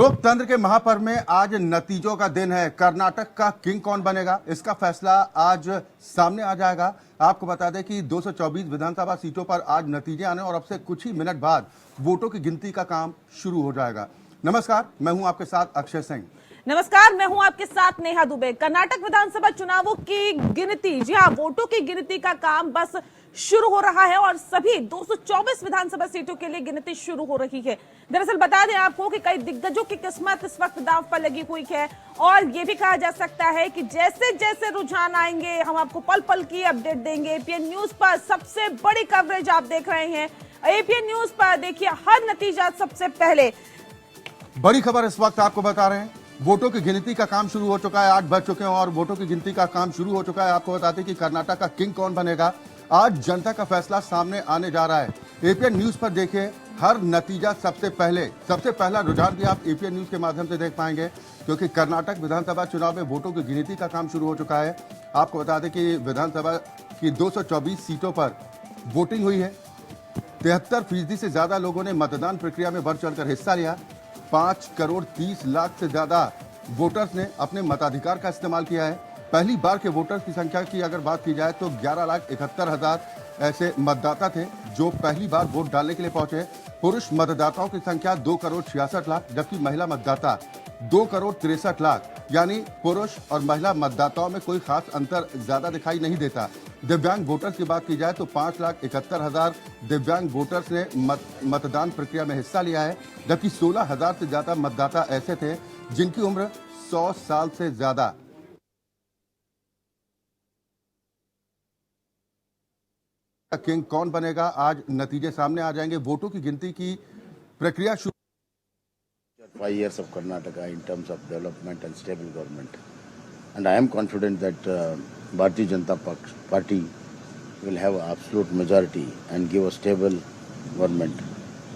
लोकतंत्र के महापर्व में आज नतीजों का दिन है। कर्नाटक का किंग कौन बनेगा, इसका फैसला आज सामने आ जाएगा। आपको बता दें कि 224 विधानसभा सीटों पर आज नतीजे आने और अब से कुछ ही मिनट बाद वोटों की गिनती का काम शुरू हो जाएगा। नमस्कार, मैं हूं आपके साथ अक्षय सिंह। नमस्कार, मैं हूं आपके साथ नेहा दुबे। कर्नाटक विधानसभा चुनावों की गिनती, जी हाँ, वोटों की गिनती का काम बस शुरू हो रहा है और सभी 224 विधानसभा सीटों के लिए गिनती शुरू हो रही है। दरअसल बता दें आपको कि कई दिग्गजों की किस्मत इस वक्त दांव पर लगी हुई है और ये भी कहा जा सकता है कि जैसे जैसे रुझान आएंगे हम आपको पल पल की अपडेट देंगे। एपीएन न्यूज पर सबसे बड़ी कवरेज आप देख रहे हैं। एपीएन न्यूज पर देखिए हर नतीजा सबसे पहले। बड़ी खबर इस वक्त आपको बता रहे हैं, वोटों की गिनती का काम शुरू हो चुका है। 8 बज चुके हैं और वोटों की गिनती का काम शुरू हो चुका है। आपको बताते हैं कि कर्नाटक का किंग कौन बनेगा, आज जनता का फैसला सामने आने जा रहा है। एपीएन न्यूज पर देखिए हर नतीजा सबसे पहला रुझान भी आप एपीएन न्यूज के माध्यम से देख पाएंगे, क्योंकि कर्नाटक विधानसभा चुनाव में वोटों की गिनती का काम शुरू हो चुका है। आपको बता दें कि विधानसभा की 224 सीटों पर वोटिंग हुई है। 73% से ज्यादा लोगों ने मतदान प्रक्रिया में बढ़ चढ़कर हिस्सा लिया। 5 करोड़ 30 लाख से ज्यादा वोटर्स ने अपने मताधिकार का इस्तेमाल किया है। पहली बार के वोटर्स की संख्या की अगर बात की जाए तो 11,71,000 ऐसे मतदाता थे जो पहली बार वोट डालने के लिए पहुंचे। पुरुष मतदाताओं की संख्या 2 करोड़ 66 लाख, जबकि महिला मतदाता 2 करोड़ 63 लाख। यानी पुरुष और महिला मतदाताओं में कोई खास अंतर ज्यादा दिखाई नहीं देता। दिव्यांग वोटर्स की बात की जाए तो 5,71,000 दिव्यांग वोटर्स ने मतदान प्रक्रिया में हिस्सा लिया है, जबकि 16,000 से ज्यादा मतदाता ऐसे थे जिनकी उम्र 100 साल से ज्यादा। किंग कौन बनेगा, आज नतीजे सामने आ जाएंगे। वोटों की गिनती की प्रक्रिया 5 years of Karnataka in terms of development and stable government, and I am confident that Bharatiya Janata Party will have absolute majority and give a stable government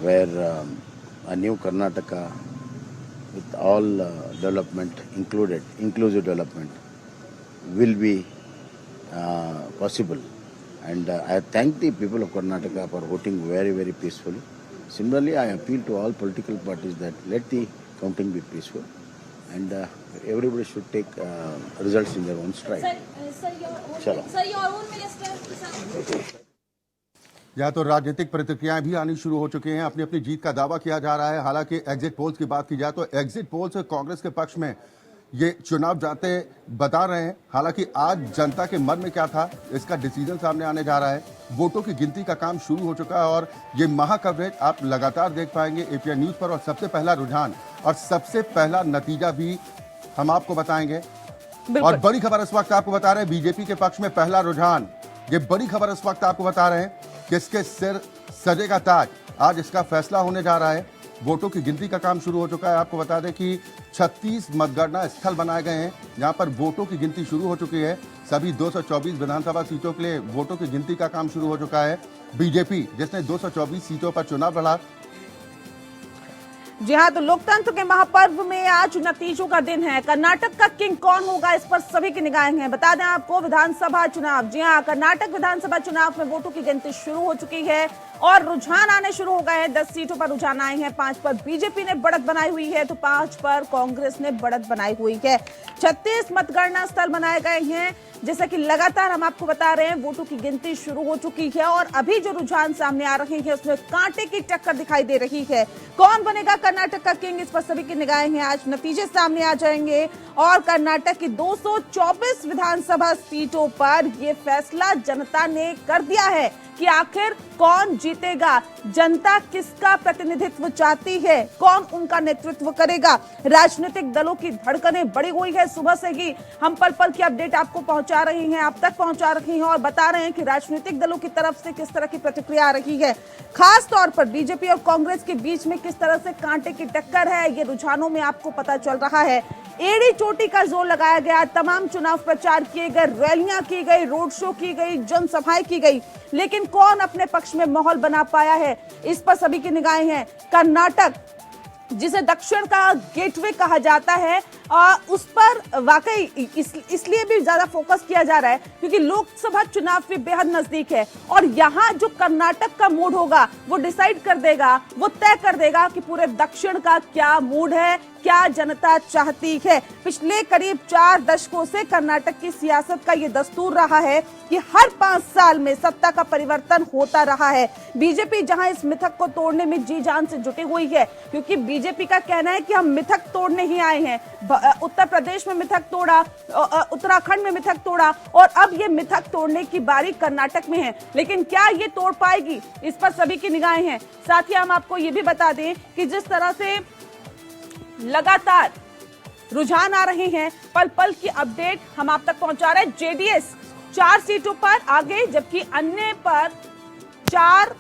where a new Karnataka with all development inclusive development will be possible. And I thank the people of Karnataka for voting very, very peacefully. Similarly, I appeal to all political parties that let the counting be peaceful, and everybody should take results in their own stride. Sir, your own minister. या तो राजनीतिक प्रतिक्रियाएं भी आनी शुरू हो चुकी हैं। अपनी अपनी जीत का दावा किया जा रहा है। हालांकि एग्जिट पोल्स की बात की जाए तो एग्जिट पोल्स कांग्रेस के पक्ष में ये चुनाव जाते बता रहे हैं। हालांकि आज जनता के मन में क्या था, इसका डिसीजन सामने आने जा रहा है। वोटों की गिनती का काम शुरू हो चुका है और ये महा कवरेज आप लगातार देख पाएंगे एपीएन न्यूज पर। और सबसे पहला रुझान और सबसे पहला नतीजा भी हम आपको बताएंगे। और बड़ी खबर इस वक्त आपको बता रहे हैं, बीजेपी के पक्ष में पहला रुझान। ये बड़ी खबर इस वक्त आपको बता रहे हैं, किसके सिर सजेगा ताज, आज इसका फैसला होने जा रहा है। वोटों की गिनती का काम शुरू हो चुका है। आपको बता दें कि 36 मतगणना स्थल बनाए गए हैं जहां पर वोटों की गिनती शुरू हो चुकी है। सभी 224 विधानसभा सीटों के लिए वोटों की गिनती का काम शुरू हो चुका है। बीजेपी जिसने 224 सीटों पर चुनाव लड़ा। जी हाँ, तो लोकतंत्र के महापर्व में आज नतीजों का दिन है। कर्नाटक का किंग कौन होगा, इस पर सभी की निगाहें हैं। बता दें आपको विधानसभा चुनाव, जी हाँ, कर्नाटक विधानसभा चुनाव में वोटों की गिनती शुरू हो चुकी है और रुझान आने शुरू हो गए हैं। 10 सीटों पर रुझान आए हैं। 5 पर बीजेपी ने बढ़त बनाई हुई है तो 5 पर कांग्रेस ने बढ़त बनाई हुई है। 36 मतगणना स्थल बनाए गए हैं। जैसा कि लगातार हम आपको बता रहे हैं, वोटों की गिनती शुरू हो चुकी है और अभी जो रुझान सामने आ रहे हैं उसमें कांटे की टक्कर दिखाई दे रही है। कौन बनेगा कर्नाटक का किंग, इस पर सभी की निगाहें हैं। आज नतीजे सामने आ जाएंगे और कर्नाटक की 224 विधानसभा सीटों पर यह फैसला जनता ने कर दिया है कि आखिर कौन जीतेगा, जनता किसका प्रतिनिधित्व चाहती है, कौन उनका नेतृत्व करेगा। राजनीतिक दलों की धड़कनें बढ़ी हुई है। सुबह से ही हम पल पल की अपडेट आपको पहुंचा रही हैं, आप तक पहुंचा रही हैं और बता रहे हैं कि राजनीतिक दलों की तरफ से किस तरह की प्रतिक्रिया आ रही है। खास तौर पर बीजेपी और कांग्रेस के बीच में किस तरह से कांटे की टक्कर है, ये रुझानों में आपको पता चल रहा है। एड़ी चोटी का जोर लगाया गया, तमाम चुनाव प्रचार किए गए, रैलियां की गई, रोड शो की गई, जनसभाएं की गई, लेकिन कौन अपने पक्ष में माहौल बना पाया है, इस पर सभी की निगाहें हैं। कर्नाटक जिसे दक्षिण का गेटवे कहा जाता है, उस पर वाकई इसलिए भी ज्यादा फोकस किया जा रहा है क्योंकि लोकसभा चुनाव भी बेहद नजदीक है और यहाँ जो कर्नाटक का मूड होगा वो डिसाइड कर देगा, वो तय कर देगा कि पूरे दक्षिण का क्या मूड है, क्या जनता चाहती है। पिछले करीब 4 दशकों से कर्नाटक की सियासत का ये दस्तूर रहा है कि हर 5 साल में सत्ता का परिवर्तन होता रहा है। बीजेपी जहां इस मिथक को तोड़ने में जी जान से जुटी हुई है, क्योंकि बीजेपी का कहना है कि हम मिथक तोड़ने ही आए हैं। उत्तर प्रदेश में मिथक तोड़ा, उत्तराखंड में मिथक तोड़ा और अब ये मिथक तोड़ने की बारी कर्नाटक में है। लेकिन क्या ये तोड़ पाएगी, इस पर सभी की निगाहें हैं। साथ ही हम आपको ये भी बता दें कि जिस तरह से लगातार रुझान आ रहे हैं, पल पल की अपडेट हम आप तक पहुंचा रहे हैं। जेडीएस 4 सीटों पर आगे, जबकि अन्य पर 4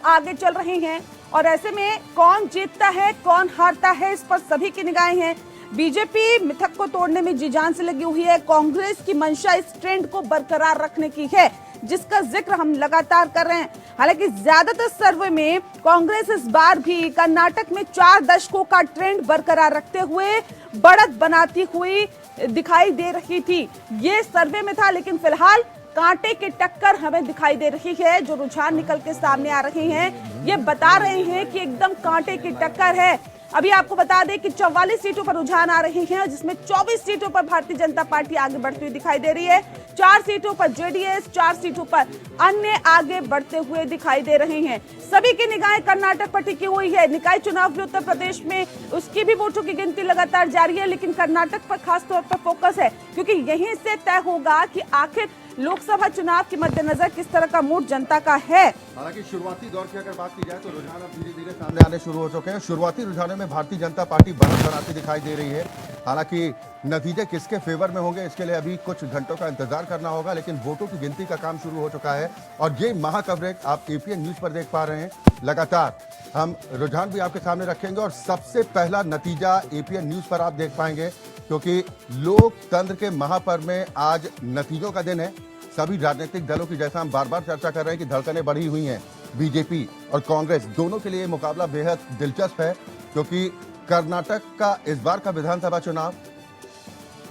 आगे चल रहे हैं और ऐसे में कौन जीतता है कौन हारता है, इस पर सभी की निगाहें हैं। बीजेपी मिथक को तोड़ने में जी जान से लगी हुई है। कांग्रेस की मंशा इस ट्रेंड को बरकरार रखने की है, जिसका जिक्र हम लगातार कर रहे हैं। हालांकि ज्यादातर सर्वे में कांग्रेस इस बार भी कर्नाटक में 4 दशकों का ट्रेंड बरकरार रखते हुए बढ़त बनाती हुई दिखाई दे रही थी। ये सर्वे में था, लेकिन फिलहाल कांटे की टक्कर हमें दिखाई दे रही है। जो रुझान निकल के सामने आ रहे हैं ये बता रहे हैं कि एकदम कांटे की टक्कर है। अभी आपको बता दें कि 44 सीटों पर रुझान आ रहे हैं, जिसमें 24 सीटों पर भारतीय जनता पार्टी आगे बढ़ती हुई दिखाई दे रही है। 4 सीटों पर जेडीएस, 4 सीटों पर अन्य आगे बढ़ते हुए दिखाई दे रहे हैं। सभी की निगाहें कर्नाटक पर टिकी हुई है। निकाय चुनाव भी उत्तर प्रदेश में, उसकी भी वोटों की गिनती लगातार जारी है, लेकिन कर्नाटक पर खास तौर पर फोकस है क्योंकि यहीं से तय होगा कि आखिर लोकसभा चुनाव के मद्देनजर किस तरह का मूड जनता का है। हालांकि शुरुआती दौर की अगर बात की जाए तो रुझान अब धीरे धीरे सामने आने शुरू हो चुके हैं। शुरुआती रुझानों में भारतीय जनता पार्टी बढ़त बनाती दिखाई दे रही है। हालांकि नतीजे किसके फेवर में होंगे इसके लिए अभी कुछ घंटों का इंतजार करना होगा, लेकिन वोटों की गिनती का काम शुरू हो चुका है और ये महा कवरेज आप एपीएन न्यूज पर देख पा रहे हैं। लगातार हम रुझान भी आपके सामने रखेंगे और सबसे पहला नतीजा एपीएन न्यूज पर आप देख पाएंगे, क्योंकि लोकतंत्र के महापर्व में आज नतीजों का दिन है। सभी राजनीतिक दलों की, जैसा हम बार बार चर्चा कर रहे हैं कि धड़कनें बढ़ी हुई हैं। बीजेपी और कांग्रेस दोनों के लिए मुकाबला बेहद दिलचस्प है, क्योंकि कर्नाटक का इस बार का विधानसभा चुनाव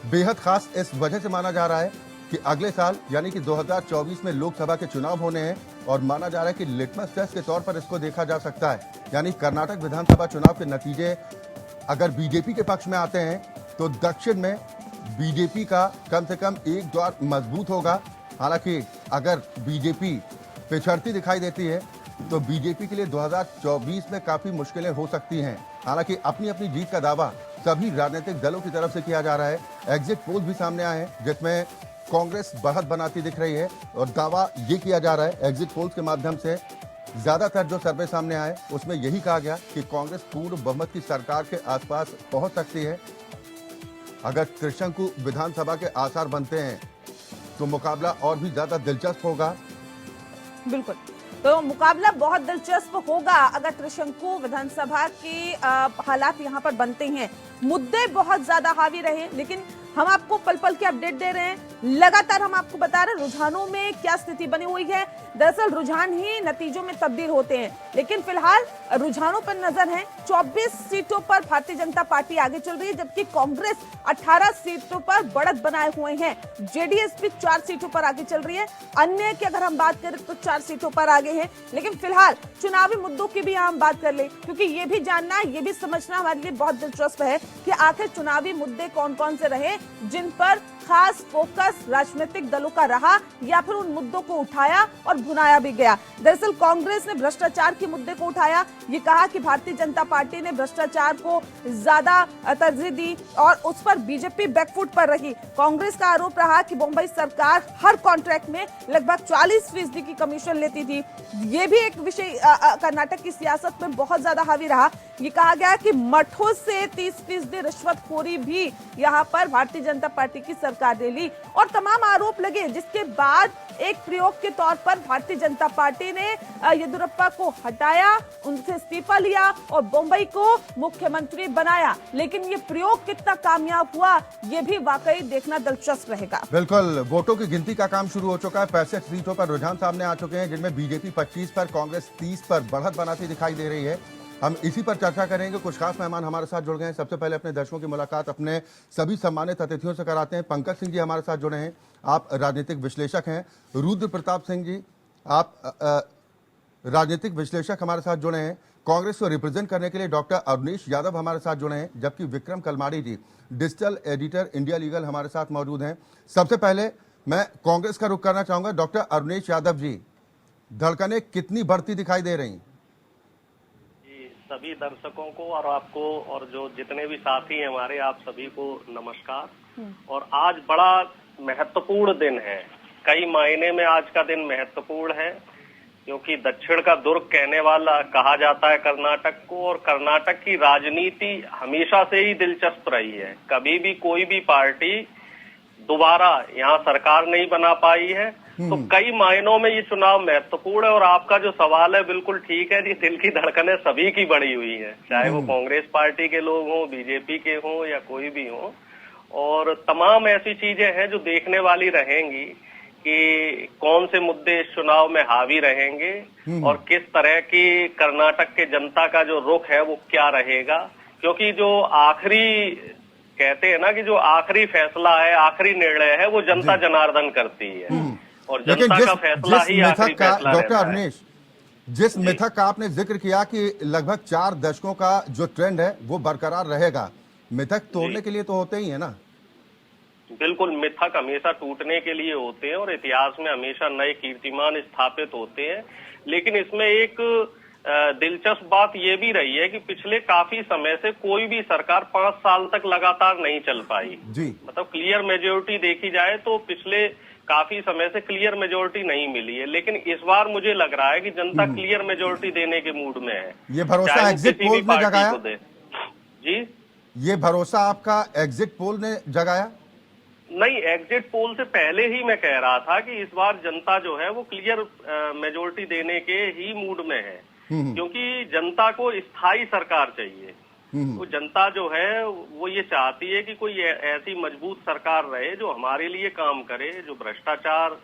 बेहद खास इस वजह से माना जा रहा है कि अगले साल यानी कि 2024 में लोकसभा के चुनाव होने हैं और माना जा रहा है कि लिटमस टेस्ट के तौर पर इसको देखा जा सकता है। यानी कर्नाटक विधानसभा चुनाव के नतीजे अगर बीजेपी के पक्ष में आते हैं तो दक्षिण में बीजेपी का कम से कम एक द्वार मजबूत होगा। हालांकि अगर बीजेपी पिछड़ती दिखाई देती है तो बीजेपी के लिए 2024 में काफी मुश्किलें हो सकती हैं। हालांकि अपनी अपनी जीत का दावा सभी राजनीतिक दलों की तरफ से किया जा रहा है। एग्जिट पोल भी सामने आए हैं जिसमें कांग्रेस बढ़त बनाती दिख रही है और दावा ये किया जा रहा है एग्जिट पोल्स के माध्यम से, ज्यादातर जो सर्वे सामने आए उसमें यही कहा गया कि कांग्रेस पूर्ण बहुमत की सरकार के आसपास पहुंच सकती है। अगर त्रिशंकु विधानसभा के आसार बनते हैं तो मुकाबला और भी ज्यादा दिलचस्प होगा। बिल्कुल, तो मुकाबला बहुत दिलचस्प होगा अगर त्रिशंकु विधानसभा के हालात यहाँ पर बनते हैं। मुद्दे बहुत ज्यादा हावी रहे, लेकिन हम आपको पल पल की अपडेट दे रहे हैं। लगातार हम आपको बता रहे हैं रुझानों में क्या स्थिति बनी हुई है। दरअसल रुझान ही नतीजों में तब्दील होते हैं, लेकिन फिलहाल रुझानों पर नजर है। 24 सीटों पर भारतीय जनता पार्टी आगे चल रही है, जबकि कांग्रेस 18 सीटों पर बढ़त बनाए हुए हैं। जेडीएस भी 4 सीटों पर आगे चल रही है। अन्य की अगर हम बात करें तो 4 सीटों पर आगे हैं। लेकिन फिलहाल चुनावी मुद्दों की भी हम बात कर ले, क्योंकि ये भी जानना, ये भी समझना हमारे लिए बहुत दिलचस्प है कि आखिर चुनावी मुद्दे कौन कौन से रहे जिन पर खास फोकस राजनीतिक दलों का रहा, या फिर उन मुद्दों को उठाया और भुनाया भी गया। दरअसल कांग्रेस ने भ्रष्टाचार के मुद्दे को उठाया। ये कहा कि भारतीय जनता पार्टी ने भ्रष्टाचार को ज्यादा तरजीह दी और उस पर बीजेपी बैकफुट पर रही। कांग्रेस का आरोप रहा कि मुंबई सरकार हर कॉन्ट्रैक्ट में लगभग 40% की कमीशन लेती थी। ये भी एक विषय कर्नाटक की सियासत में बहुत ज्यादा हावी रहा। ये कहा गया कि मठों से 30% रिश्वतखोरी भी यहाँ पर भारतीय जनता पार्टी की सरकार ने ली और तमाम आरोप लगे, जिसके बाद एक प्रयोग के तौर पर भारतीय जनता पार्टी ने येदियुरप्पा को हटाया, उनसे इस्तीफा लिया और मुंबई को मुख्यमंत्री बनाया। लेकिन ये प्रयोग कितना कामयाब हुआ, ये भी वाकई देखना दिलचस्प रहेगा। बिल्कुल, वोटों की गिनती का काम शुरू हो चुका है। 65 सीटों पर रुझान सामने आ चुके हैं, जिनमें बीजेपी 25 पर, कांग्रेस 30 पर बढ़त बनाती दिखाई दे रही है। हम इसी पर चर्चा करेंगे। कुछ खास मेहमान हमारे साथ जुड़ गए हैं। सबसे पहले अपने दर्शकों की मुलाकात अपने सभी सम्मानित अतिथियों से कराते हैं। पंकज सिंह जी हमारे साथ जुड़े हैं, आप राजनीतिक विश्लेषक हैं। रुद्र प्रताप सिंह जी, आप राजनीतिक विश्लेषक हमारे साथ जुड़े हैं। कांग्रेस को रिप्रेजेंट करने के लिए डॉक्टर अवनीश यादव हमारे साथ जुड़े हैं, जबकि विक्रम कलमाड़ी जी डिजिटल एडिटर इंडिया लीगल हमारे साथ मौजूद हैं। सबसे पहले मैं कांग्रेस का रुख करना चाहूंगा। डॉक्टर अवनीश यादव जी, धड़कनें कितनी बढ़ती दिखाई दे रही? सभी दर्शकों को और आपको और जो जितने भी साथी हैं हमारे, आप सभी को नमस्कार। और आज बड़ा महत्वपूर्ण दिन है, कई मायने में आज का दिन महत्वपूर्ण है, क्योंकि दक्षिण का दुर्ग कहने वाला कहा जाता है कर्नाटक को, और कर्नाटक की राजनीति हमेशा से ही दिलचस्प रही है। कभी भी कोई भी पार्टी दोबारा यहाँ सरकार नहीं बना पाई है, तो कई मायनों में ये चुनाव महत्वपूर्ण है। और आपका जो सवाल है बिल्कुल ठीक है, दिल की धड़कनें सभी की बढ़ी हुई है, चाहे वो कांग्रेस पार्टी के लोग हों, बीजेपी के हों या कोई भी हो। और तमाम ऐसी चीजें हैं जो देखने वाली रहेंगी कि कौन से मुद्दे इस चुनाव में हावी रहेंगे और किस तरह की कर्नाटक के जनता का जो रुख है वो क्या रहेगा। क्योंकि जो आखिरी कहते हैं ना कि जो आखिरी फैसला है, आखिरी निर्णय है, वो जनता जनार्दन करती है, और जनता का फैसला ही आखिरी फैसला डॉक्टर रहता है। अवनीश, जिस मिथक का आपने जिक्र किया कि लगभग 4 दशकों का जो ट्रेंड है वो बरकरार रहेगा, मिथक तोड़ने के लिए तो होते ही है ना? बिल्कुल, मिथक हमेशा टूटने के लिए होते हैं और इतिहास में हमेशा नए कीर्तिमान स्थापित होते हैं। लेकिन इसमें एक दिलचस्प बात ये भी रही है कि पिछले काफी समय से कोई भी सरकार 5 साल तक लगातार नहीं चल पाई जी। मतलब क्लियर मेजोरिटी देखी जाए तो पिछले काफी समय से क्लियर मेजोरिटी नहीं मिली है। लेकिन इस बार मुझे लग रहा है कि जनता क्लियर मेजोरिटी देने के मूड में है। ये भरोसा एग्जिट पोल ने जगाया जी? ये भरोसा आपका एग्जिट पोल ने जगाया? नहीं, एग्जिट पोल से पहले ही मैं कह रहा था कि इस बार जनता जो है वो क्लियर मेजोरिटी देने के ही मूड में है, क्योंकि जनता को स्थायी सरकार चाहिए। तो जनता जो है वो ये चाहती है कि कोई ऐसी मजबूत सरकार रहे जो हमारे लिए काम करे, जो भ्रष्टाचार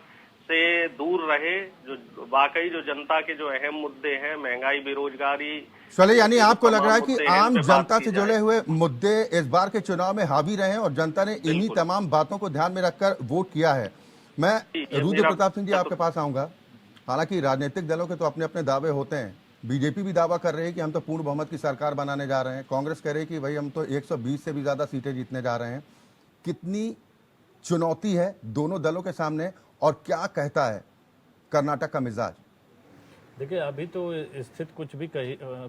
से दूर रहे, जो वाकई जो जनता के जो अहम मुद्दे हैं, महंगाई, बेरोजगारी। चलिए, यानी आपको लग रहा है कि मुद्दे हैं, आम इन पे बात जनता की से जाए। जुड़े हुए मुद्दे इस बार के चुनाव में हावी रहे हैं और जनता ने इन्हीं तमाम बातों को ध्यान में रखकर वोट किया है। मैं रुद्र प्रताप सिंह जी आपके पास आऊंगा। हालांकि राजनीतिक दलों के तो अपने अपने दावे होते हैं। बीजेपी भी दावा कर रही है कि हम तो पूर्ण बहुमत की सरकार बनाने जा रहे हैं। कांग्रेस कह रही है कि भाई हम तो 120 से भी ज्यादा सीटें जीतने जा रहे हैं। कितनी चुनौती है दोनों दलों के सामने और क्या कहता है कर्नाटक का मिजाज? देखिए, अभी तो स्थिति कुछ भी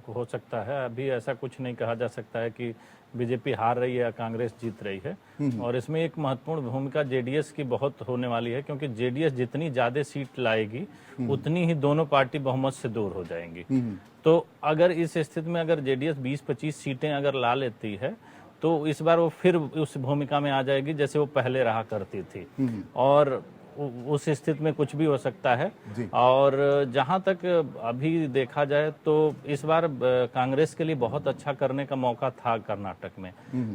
हो सकता है। अभी ऐसा कुछ नहीं कहा जा सकता है कि बीजेपी हार रही है या कांग्रेस जीत रही है। और इसमें एक महत्वपूर्ण भूमिका जेडीएस की बहुत होने वाली है, क्योंकि जेडीएस जितनी ज्यादा सीट लाएगी उतनी ही दोनों पार्टी बहुमत से दूर हो जाएंगी। तो अगर इस स्थिति में अगर जेडीएस 20-25 सीटें अगर ला लेती है तो इस बार वो फिर उस भूमिका में आ जाएगी जैसे वो पहले रहा करती थी, और उस स्थिति में कुछ भी हो सकता है। और जहां तक अभी देखा जाए तो इस बार कांग्रेस के लिए बहुत अच्छा करने का मौका था कर्नाटक में,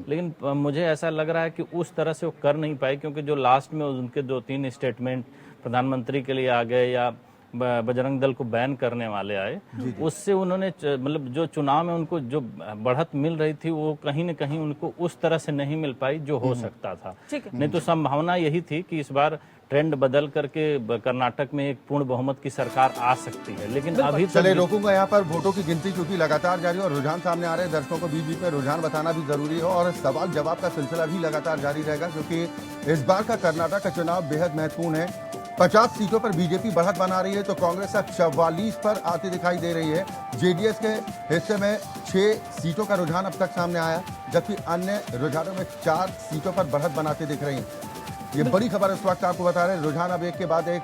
लेकिन मुझे ऐसा लग रहा है कि उस तरह से वो कर नहीं पाए, क्योंकि जो लास्ट में उनके 2-3 स्टेटमेंट प्रधानमंत्री के लिए आ गए या बजरंग दल को बैन करने वाले आए, उससे उन्होंने मतलब जो चुनाव में उनको जो बढ़त मिल रही थी वो कहीं न कहीं उनको उस तरह से नहीं मिल पाई जो हो सकता था। नहीं तो संभावना यही थी कि इस बार ट्रेंड बदल करके कर्नाटक में एक पूर्ण बहुमत की सरकार आ सकती है। लेकिन अभी चले रोकूंगा यहाँ पर। वोटों की गिनती क्योंकि लगातार जारी है और रुझान सामने आ रहे हैं, दर्शकों को बीच बीच में रुझान बताना भी जरूरी है और सवाल जवाब का सिलसिला भी लगातार जारी रहेगा, क्योंकि इस बार का कर्नाटक का चुनाव बेहद महत्वपूर्ण है। 50 सीटों पर बीजेपी बढ़त बना रही है तो कांग्रेस अब 44 पर आती दिखाई दे रही है। जेडीएस के हिस्से में 6 सीटों का रुझान अब तक सामने आया, जबकि अन्य रुझानों में 4 सीटों पर बढ़त बनाते दिख रही है। ये बड़ी खबर इस वक्त आपको बता रहे हैं। रुझान अब एक के बाद एक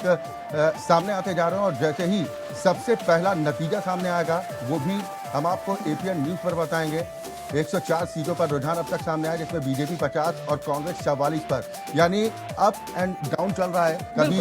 सामने आते जा रहे हैं और जैसे ही सबसे पहला नतीजा सामने आएगा वो भी हम आपको एपीएन न्यूज पर बताएंगे। 104 सीटों पर रुझान अब तक सामने आया, जिसमें बीजेपी 50 और कांग्रेस 44 पर, यानी अप एंड डाउन चल रहा है। कभी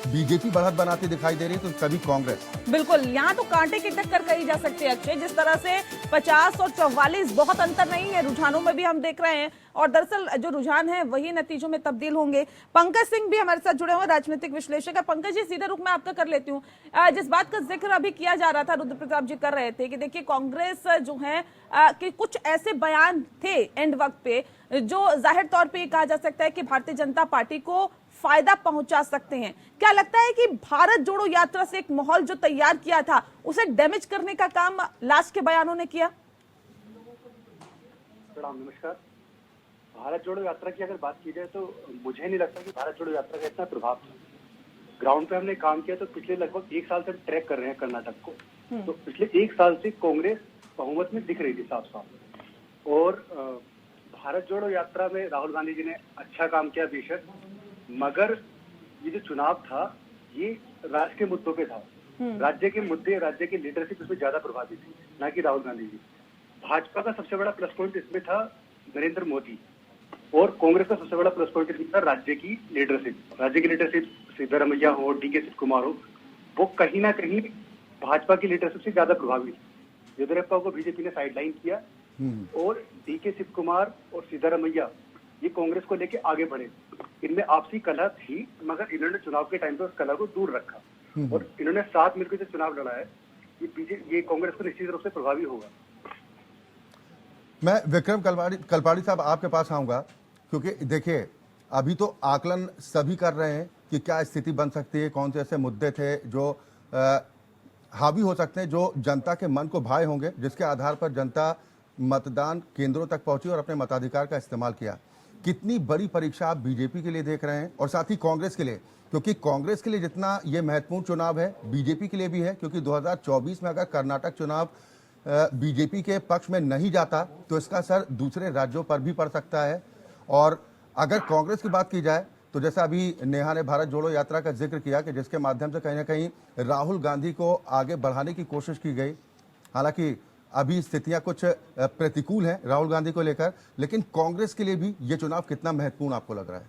बीजेपी बढ़त बनाती दिखाई दे रही है तो कभी कांग्रेस। बिल्कुल, यहाँ तो कांटे की टक्कर कही जा सकती है अक्षय। जिस तरह से 50 और 44 बहुत अंतर नहीं है, रुझानों में भी हम देख रहे हैं और दरअसल जो रुझान है वही नतीजों में तब्दील होंगे। पंकज सिंह भी हमारे साथ जुड़े हुए, राजनीतिक विश्लेषक है। पंकज जी, सीधा रुख मैं आपका कर लेती हूँ। जिस बात का जिक्र अभी किया जा रहा था, रुद्र प्रताप जी कर रहे थे कि देखिए कांग्रेस जो है कि कुछ ऐसे बयान थे एंड वक्त पे जो जाहिर तौर पे कहा जा सकता है कि भारतीय जनता पार्टी को फायदा पहुंचा सकते हैं। क्या लगता है कि भारत जोड़ो यात्रा से एक माहौल जो तैयार किया था उसे डैमेज करने का काम लास्ट के बयानों ने किया? नमस्कार। भारत जोड़ो यात्रा की अगर बात की जाए तो मुझे नहीं लगता कि भारत जोड़ो यात्रा का इतना प्रभाव था। ग्राउंड पे हमने काम किया तो पिछले लगभग 1 साल से ट्रैक कर रहे हैं कर्नाटक को। तो पिछले 1 साल से कांग्रेस बहुमत में दिख रही थी साफ साफ। और भारत जोड़ो यात्रा में राहुल गांधी जी ने अच्छा काम किया बेशक, मगर ये जो चुनाव था ये राज्य के मुद्दों पे था। राज्य के मुद्दे, राज्य की लीडरशिप इसमें ज्यादा प्रभावी थी, ना कि राहुल गांधी जी। भाजपा का सबसे बड़ा प्लस पॉइंट इसमें था नरेंद्र मोदी, और कांग्रेस का सबसे बड़ा प्लस पॉइंट इसमें था राज्य की लीडरशिप। राज्य की लीडरशिप सिद्धरामैया हो, डीके शिव कुमार हो, वो कहीं ना कहीं भाजपा की लीडरशिप से ज्यादा प्रभावी थी। येदियुरप्पा को बीजेपी ने साइडलाइन किया और डीके शिव कुमार और सिद्धरामैया ये कांग्रेस को लेके आगे बढ़े। इनमें आपसी कलह थी, मगर इन्होंने चुनाव के टाइम पे उस कलह को दूर रखा और इन्होंने साथ मिलकर जो चुनाव लड़ा है ये कांग्रेस को निश्चित रूप से प्रभावी होगा। मैं विक्रम कलपाड़ी साहब आपके पास आऊंगा, क्योंकि देखिए अभी तो आकलन सभी कर रहे हैं कि क्या स्थिति बन सकती है, कौन से ऐसे मुद्दे थे जो हावी हो सकते हैं, जो जनता के मन को भाए होंगे, जिसके आधार पर जनता मतदान केंद्रों तक पहुंची और अपने मताधिकार का इस्तेमाल किया। कितनी बड़ी परीक्षा आप बीजेपी के लिए देख रहे हैं और साथ ही कांग्रेस के लिए, क्योंकि कांग्रेस के लिए जितना ये महत्वपूर्ण चुनाव है बीजेपी के लिए भी है, क्योंकि 2024 में अगर कर्नाटक चुनाव बीजेपी के पक्ष में नहीं जाता तो इसका असर दूसरे राज्यों पर भी पड़ सकता है। और अगर कांग्रेस की बात की जाए तो जैसा अभी नेहा ने भारत जोड़ो यात्रा का जिक्र किया कि जिसके माध्यम से कहीं ना कहीं राहुल गांधी को आगे बढ़ाने की कोशिश की गई, हालांकि अभी स्थितियां कुछ प्रतिकूल हैं राहुल गांधी को लेकर, लेकिन कांग्रेस के लिए भी ये चुनाव कितना महत्वपूर्ण आपको लग रहा है?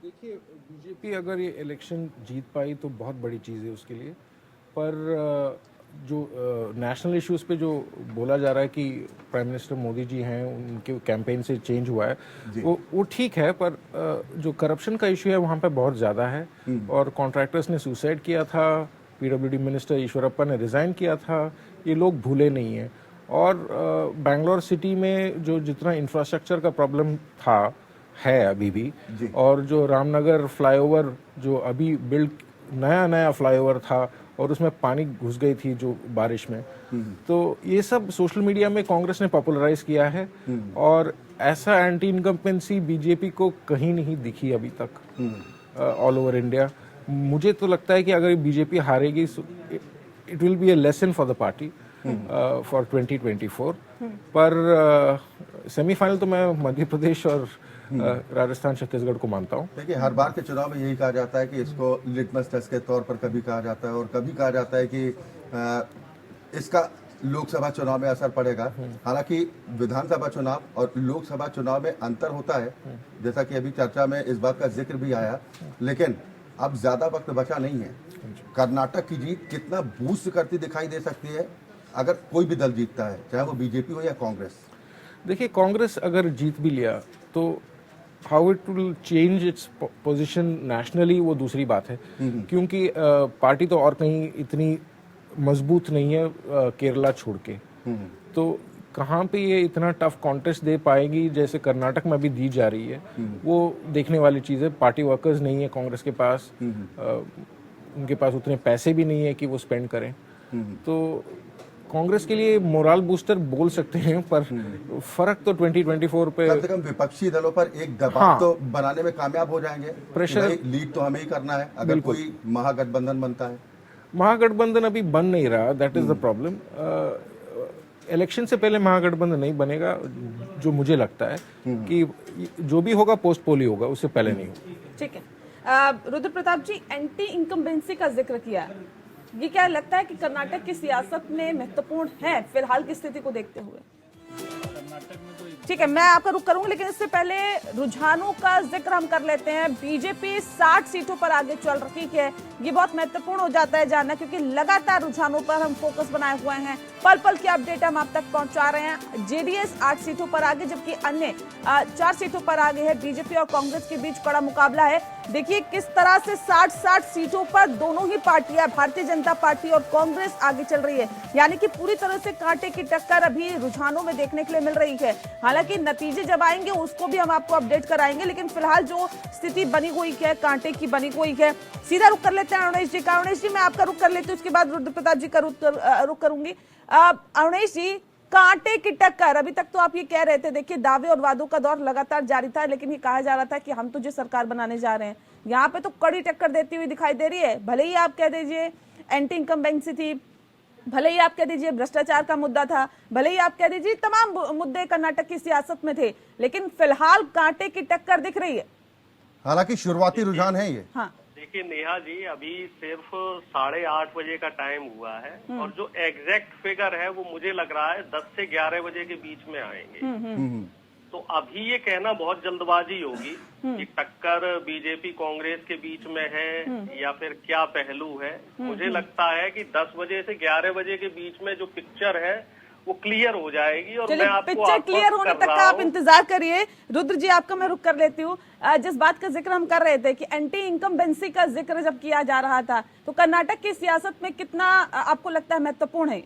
देखिए, बीजेपी अगर ये इलेक्शन जीत पाई तो बहुत बड़ी चीज़ है उसके लिए, पर जो नेशनल इश्यूज पे जो बोला जा रहा है कि प्राइम मिनिस्टर मोदी जी हैं, उनके कैंपेन से चेंज हुआ है, वो ठीक है, पर जो करप्शन का इशू है वहाँ पे बहुत ज़्यादा है। और कॉन्ट्रैक्टर्स ने सुसाइड किया था, पीडब्ल्यूडी मिनिस्टर ईश्वरप्पा ने रिज़ाइन किया था, ये लोग भूले नहीं हैं। और बेंगलोर सिटी में जो जितना इंफ्रास्ट्रक्चर का प्रॉब्लम था है अभी भी, और जो रामनगर फ्लाईओवर जो अभी बिल्ड नया फ्लाईओवर था और उसमें पानी घुस गई थी जो बारिश में, तो ये सब सोशल मीडिया में कांग्रेस ने पॉपुलराइज किया है। और ऐसा एंटी इनकम्पेंसी बीजेपी को कहीं नहीं दिखी अभी तक ऑल ओवर इंडिया। मुझे तो लगता है कि अगर बीजेपी हारेगी it will be a lesson for the party for 2024। पर सेमीफाइनल तो मैं मध्य प्रदेश और राजस्थान छत्तीसगढ़ को मानता हूँ। देखिए, हर बार के चुनाव में यही कहा जाता है कि इसको लिटमस टेस्ट के तौर पर कभी कहा जाता है और कभी कहा जाता है कि इसका लोकसभा चुनाव में असर पड़ेगा। हालांकि विधानसभा चुनाव और लोकसभा चुनाव में अंतर होता है, जैसा कि अभी चर्चा में इस बात का जिक्र भी आया, लेकिन अब ज्यादा वक्त बचा नहीं है। कर्नाटक की जीत कितना बूस्ट करती दिखाई दे सकती है अगर कोई भी दल जीतता है, चाहे वो बीजेपी हो या कांग्रेस? देखिए, कांग्रेस अगर जीत भी लिया तो how it will change its position nationally वो दूसरी बात है, क्योंकि पार्टी तो और कहीं इतनी मजबूत नहीं है केरला छोड़ के। तो कहाँ पे ये इतना टफ कॉन्टेस्ट दे पाएगी जैसे कर्नाटक में अभी दी जा रही है, वो देखने वाली चीज़ है। पार्टी वर्कर्स नहीं है कांग्रेस के पास, उनके पास उतने पैसे भी नहीं है कि वो स्पेंड करें। तो कांग्रेस के लिए मोरल बूस्टर बोल सकते हैं, पर फर्क तो 2024 पे कम से कम विपक्षी दलों पर एक दबाव तो बनाने में कामयाब हो जाएंगे। प्रेशर लीड तो हमें ही करना है अगर कोई महागठबंधन बनता है। महागठबंधन अभी बन नहीं रहा, that is the problem. Election से पहले महागठबंधन नहीं बनेगा, जो मुझे लगता है कि जो भी होगा पोस्ट पोल ही होगा, उससे पहले नहीं होगा। ठीक है। रुद्र प्रताप जी, एंटी इनकम्बेंसी का जिक्र किया, ये क्या लगता है कि कर्नाटक की सियासत में महत्वपूर्ण है फिलहाल की स्थिति को देखते हुए? ठीक है, मैं आपका रुख करूंगी, लेकिन इससे पहले रुझानों का जिक्र हम कर लेते हैं। बीजेपी 60 सीटों पर आगे चल रही है, ये बहुत महत्वपूर्ण हो जाता है जानना, क्योंकि लगातार रुझानों पर हम फोकस बनाए हुए हैं, पल पल की अपडेट हम आप तक पहुंचा रहे हैं। जेडीएस 8 सीटों पर आगे, जबकि अन्य 4 सीटों पर आगे है। बीजेपी और कांग्रेस के बीच कड़ा मुकाबला है। देखिए किस तरह से 60-60 सीटों पर दोनों ही पार्टियां, भारतीय जनता पार्टी और कांग्रेस आगे चल रही है, यानी कि पूरी तरह से कांटे की टक्कर अभी रुझानों में देखने के लिए मिल रही है। हालांकि नतीजे जब आएंगे उसको भी हम आपको अपडेट कराएंगे, लेकिन फिलहाल जो स्थिति बनी हुई है, कांटे की बनी हुई है। सीधा रुक कर लेते हैं अरुणेश जी का। अरुणेश जी, मैं आपका रुक कर लेती हूँ, उसके बाद रुद्रप्रताप जी का रुक करूंगी। अरुणेश जी, कांटे की टक्कर, अभी तक तो आप ये कह रहे थे, देखिए दावे और वादों का दौर लगातार जारी था, लेकिन ये कहा जा रहा था कि हम तो जो सरकार बनाने जा रहे हैं, यहाँ पे तो कड़ी टक्कर देती हुई दिखाई दे रही है। भले ही आप कह दीजिए एंटी इनकम्बेंसी थी, भले ही आप कह दीजिए भ्रष्टाचार का मुद्दा था, भले ही आप कह दीजिए तमाम मुद्दे कर्नाटक की सियासत में थे, लेकिन फिलहाल कांटे की टक्कर दिख रही है। हालांकि शुरुआती रुझान है ये। हाँ, देखिए नेहा जी, अभी सिर्फ 8:30 बजे का टाइम हुआ है, और जो एग्जैक्ट फिगर है वो मुझे लग रहा है 10 से 11 बजे के बीच में आएंगे। तो अभी ये कहना बहुत जल्दबाजी होगी कि टक्कर बीजेपी कांग्रेस के बीच में है या फिर क्या पहलू है। मुझे लगता है कि 10 बजे से 11 बजे के बीच में जो पिक्चर है वो क्लियर हो जाएगी, और मैं आपको पिक्चर क्लियर होने तक का आप इंतजार करिए। रुद्र जी, आपका मैं रुक कर लेती हूँ। जिस बात का जिक्र हम कर रहे थे कि एंटी इनकम्बेंसी का जिक्र जब किया जा रहा था, तो कर्नाटक की सियासत में कितना आपको लगता है महत्वपूर्ण है?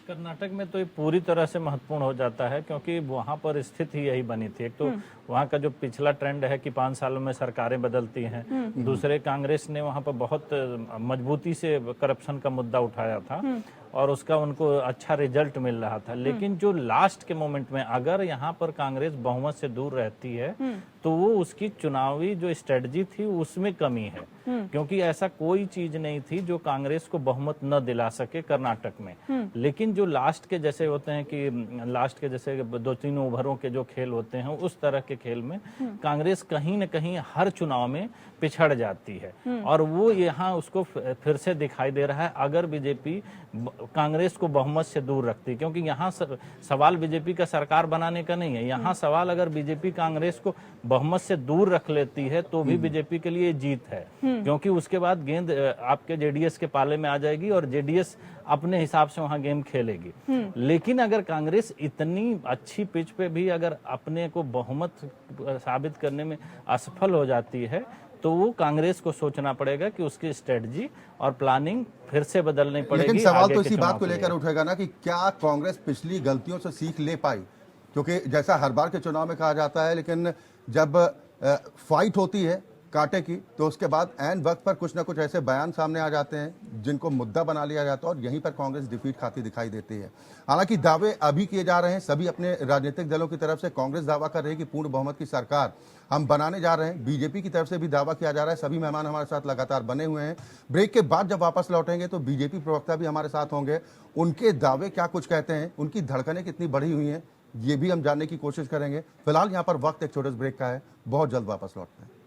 कर्नाटक में तो ये पूरी तरह से महत्वपूर्ण हो जाता है, क्योंकि वहाँ पर स्थिति यही बनी थी। एक तो वहाँ का जो पिछला ट्रेंड है कि 5 सालों में सरकारें बदलती हैं, दूसरे कांग्रेस ने वहाँ पर बहुत मजबूती से करप्शन का मुद्दा उठाया था और उसका उनको अच्छा रिजल्ट मिल रहा था। लेकिन जो लास्ट के मोमेंट में अगर यहाँ पर कांग्रेस बहुमत से दूर रहती है तो वो उसकी चुनावी जो स्ट्रेटजी थी उसमें कमी है, क्योंकि ऐसा कोई चीज नहीं थी जो कांग्रेस को बहुमत न दिला सके कर्नाटक में। लेकिन जो लास्ट के जैसे होते हैं कि लास्ट के जैसे 2-3 ओवरों के जो खेल होते हैं, उस तरह के खेल में कांग्रेस कहीं न कहीं हर चुनाव में पिछड़ जाती है, और वो यहाँ उसको फिर से दिखाई दे रहा है अगर बीजेपी कांग्रेस को बहुमत से दूर रखती। क्योंकि यहाँ सवाल बीजेपी का सरकार बनाने का नहीं है, यहाँ सवाल अगर बीजेपी कांग्रेस को बहुमत से दूर रख लेती है तो भी बीजेपी के लिए जीत है, क्योंकि उसके बाद गेंद आपके जेडीएस के पाले में आ जाएगी और जेडीएस अपने हिसाब से वहां गेम खेलेगी। लेकिन अगर कांग्रेस इतनी अच्छी पिच पे भी अगर अपने को बहुमत साबित करने में असफल हो जाती है तो वो कांग्रेस को सोचना पड़ेगा कि उसकी स्ट्रेटजी और प्लानिंग फिर से बदलनी पड़ेगी। लेकिन सवाल तो इसी बात को लेकर उठेगा ना कि क्या कांग्रेस पिछली गलतियों से सीख ले पाई, क्योंकि जैसा हर बार के चुनाव में कहा जाता है, लेकिन जब फाइट होती है कांटे की तो उसके बाद एन वक्त पर कुछ ना कुछ ऐसे बयान सामने आ जाते हैं जिनको मुद्दा बना लिया जाता है और यहीं पर कांग्रेस डिफीट खाती दिखाई देती है। हालांकि दावे अभी किए जा रहे हैं सभी अपने राजनीतिक दलों की तरफ से। कांग्रेस दावा कर रही है कि पूर्ण बहुमत की सरकार हम बनाने जा रहे हैं, बीजेपी की तरफ से भी दावा किया जा रहा है। सभी मेहमान हमारे साथ लगातार बने हुए हैं। ब्रेक के बाद जब वापस लौटेंगे तो बीजेपी प्रवक्ता भी हमारे साथ होंगे, उनके दावे क्या कुछ कहते हैं, उनकी धड़कनें कितनी बढ़ी हुई हैं, ये भी हम जानने की कोशिश करेंगे। फिलहाल यहाँ पर वक्त एक छोटे ब्रेक का है, बहुत जल्द वापस लौटते हैं।